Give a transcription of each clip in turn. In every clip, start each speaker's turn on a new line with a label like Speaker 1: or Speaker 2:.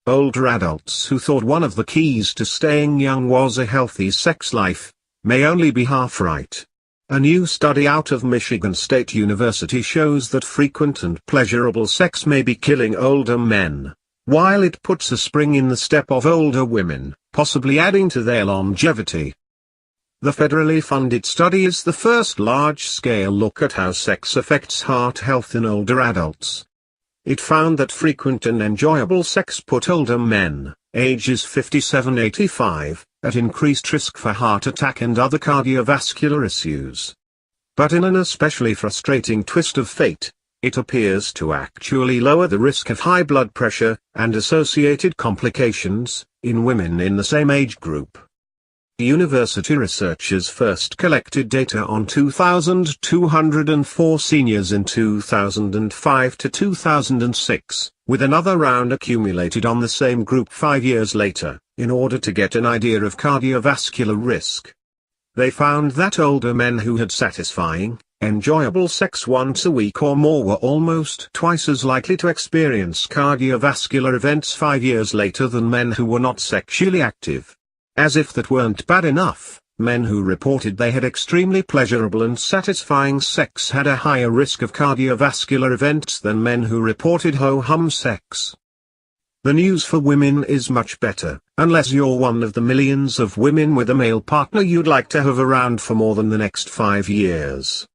Speaker 1: older adults who thought one of the keys to staying young was a healthy sex life, may only be half right. A new study out of Michigan State University shows that frequent and pleasurable sex may be killing older men, while it puts a spring in the step of older women, possibly adding to their longevity. The federally funded study is the first large-scale look at how sex affects heart health in older adults. It found that frequent and enjoyable sex put older men, ages 57-85, at increased risk for heart attack and other cardiovascular issues. But in an especially frustrating twist of fate, it appears to actually lower the risk of high blood pressure, and associated complications, in women in the same age group. University researchers first collected data on 2,204 seniors in 2005 to 2006, with another round accumulated on the same group 5 years later, in order to get an idea of cardiovascular risk. They found that older men who had satisfying, enjoyable sex once a week or more were almost twice as likely to experience cardiovascular events 5 years later than men who were not sexually active. As if that weren't bad enough, men who reported they had extremely pleasurable and satisfying sex had a higher risk of cardiovascular events than men who reported ho-hum sex. The news for women is much better, unless you're one of the millions of women with a male partner you'd like to have around for more than the next 5 years.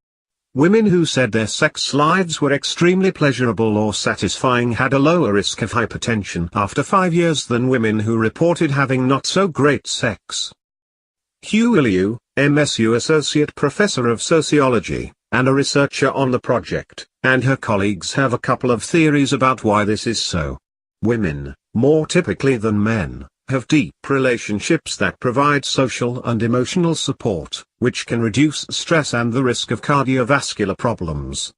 Speaker 1: Women who said their sex lives were extremely pleasurable or satisfying had a lower risk of hypertension after 5 years than women who reported having not so great sex. Hugh Liu, MSU Associate Professor of Sociology, and a researcher on the project, and her colleagues have a couple of theories about why this is so. Women, more typically than men, have deep relationships that provide social and emotional support, which can reduce stress and the risk of cardiovascular problems.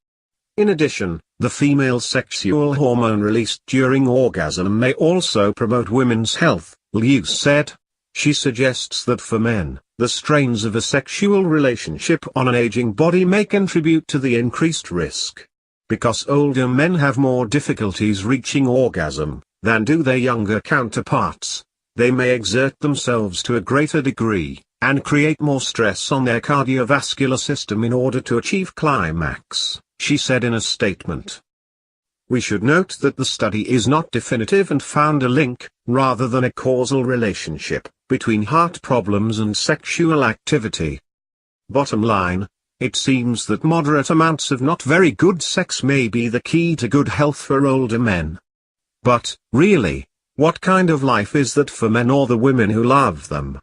Speaker 1: In addition, the female sexual hormone released during orgasm may also promote women's health, Liu said. She suggests that for men, the strains of a sexual relationship on an aging body may contribute to the increased risk. Because older men have more difficulties reaching orgasm than do their younger counterparts, they may exert themselves to a greater degree, and create more stress on their cardiovascular system in order to achieve climax, she said in a statement. We should note that the study is not definitive and found a link, rather than a causal relationship, between heart problems and sexual activity. Bottom line, it seems that moderate amounts of not very good sex may be the key to good health for older men. But, really, what kind of life is that for men or the women who love them?